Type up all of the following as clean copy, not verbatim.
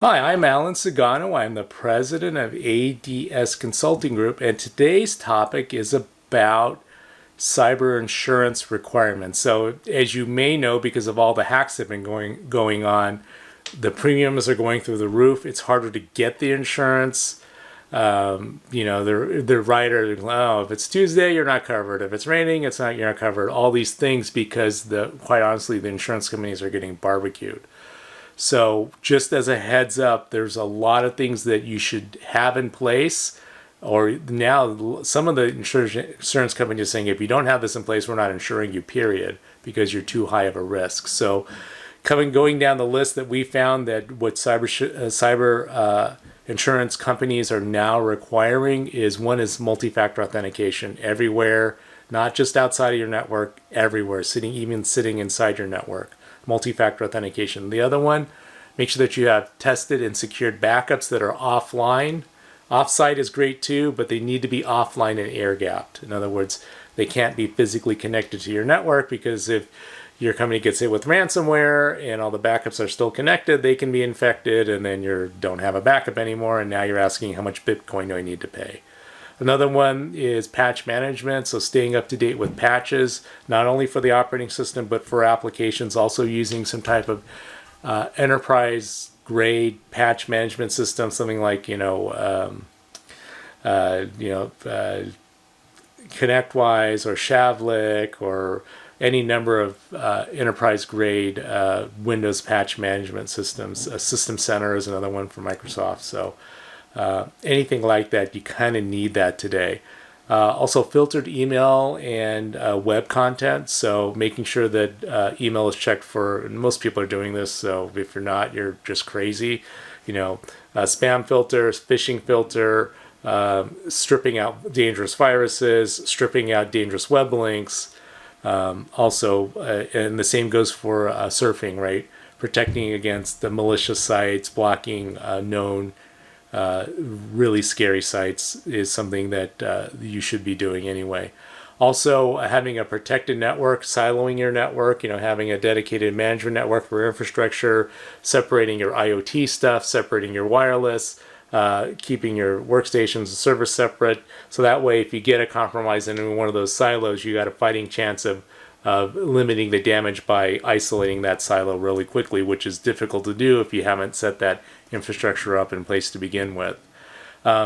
Hi, I'm Alan Sagano. I'm the president of ADS Consulting Group, and today's topic is about cyber insurance requirements. So, as you may know, because of all the hacks that have been going on, the premiums are going through the roof. It's harder to get the insurance. They're right, or oh, if it's Tuesday, you're not covered. If it's raining, you're not covered. All these things because quite honestly, the insurance companies are getting barbecued. So, just as a heads up, there's a lot of things that you should have in place. Or now, some of the insurance companies are saying if you don't have this in place, we're not insuring you, period, because you're too high of a risk. So, going down the list that we found that what cyber insurance companies are now requiring is one is multi-factor authentication everywhere, not just outside of your network, everywhere, even sitting inside your network. Multi-factor authentication. The other one, make sure that you have tested and secured backups that are offline. Offsite is great too, but they need to be offline and air gapped. In other words, they can't be physically connected to your network, because if your company gets hit with ransomware and all the backups are still connected, they can be infected, and then you don't have a backup anymore, and now you're asking how much Bitcoin do I need to pay. Another one is patch management, so staying up to date with patches, not only for the operating system, but for applications, also using some type of enterprise grade patch management system, something like, ConnectWise or Shavlik or any number of enterprise grade Windows patch management systems. System Center is another one for Microsoft. So anything like that, you kind of need that today. Also, filtered email and web content. So making sure that email is checked for, and most people are doing this. So if you're not, you're just crazy. Spam filters, phishing filter, stripping out dangerous viruses, stripping out dangerous web links. And the same goes for surfing, right? Protecting against the malicious sites, blocking known really scary sites is something that you should be doing anyway. Also, having a protected network, siloing your network, having a dedicated management network for infrastructure, separating your IoT stuff, separating your wireless, keeping your workstations and servers separate. So that way, if you get a compromise in one of those silos, you got a fighting chance of limiting the damage by isolating that silo really quickly, which is difficult to do if you haven't set that infrastructure up in place to begin with.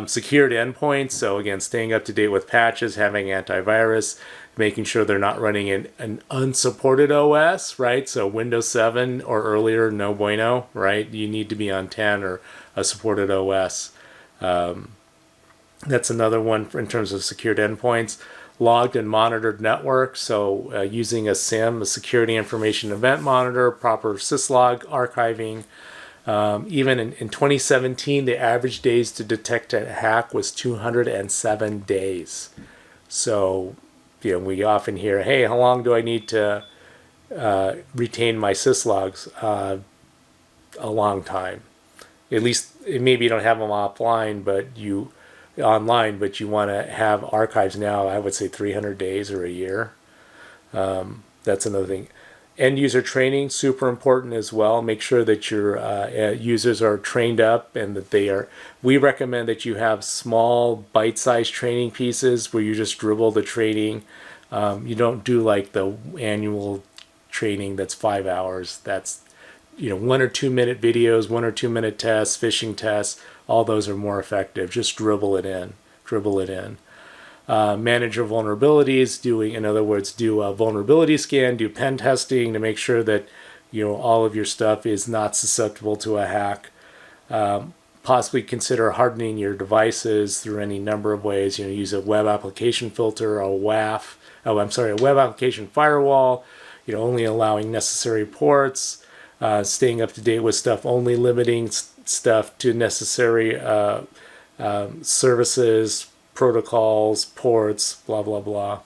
Secured endpoints, so again, staying up to date with patches, having antivirus, making sure they're not running in an unsupported OS, right? So Windows 7 or earlier, no bueno, right? You need to be on 10 or a supported OS. That's another one in terms of secured endpoints. Logged and monitored network, so using a SIEM, a security information event monitor, proper syslog archiving. Even in 2017, the average days to detect a hack was 207 days. So, we often hear, hey, how long do I need to retain my syslogs? A long time. At least, maybe you don't have them online, but you want to have archives now, I would say 300 days or a year. That's another thing. End user training, super important as well. Make sure that your users are trained up and that we recommend that you have small bite-sized training pieces where you just dribble the training. You don't do like the annual training that's 5 hours. That's 1 or 2 minute videos, 1 or 2 minute tests, phishing tests. All those are more effective. Just dribble it in. Manage your vulnerabilities. In other words, do a vulnerability scan, do pen testing to make sure that all of your stuff is not susceptible to a hack. Possibly consider hardening your devices through any number of ways. Use a web application filter, a WAF. A web application firewall. Only allowing necessary ports. Staying up to date with stuff, only limiting stuff to necessary services, protocols, ports, blah, blah, blah.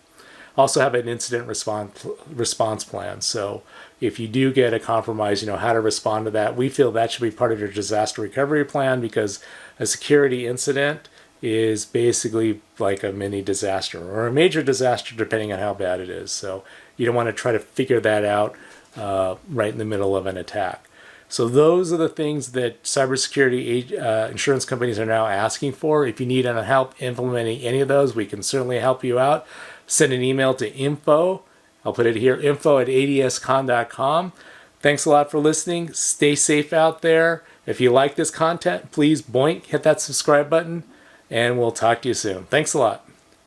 Also have an incident response plan. So if you do get a compromise, how to respond to that. We feel that should be part of your disaster recovery plan, because a security incident is basically like a mini disaster or a major disaster, depending on how bad it is. So you don't want to try to figure that out right in the middle of an attack. So those are the things that cybersecurity insurance companies are now asking for. If you need any help implementing any of those, we can certainly help you out. Send an email to info. I'll put it here, info@adscon.com. Thanks a lot for listening. Stay safe out there. If you like this content, please boink, hit that subscribe button, and we'll talk to you soon. Thanks a lot.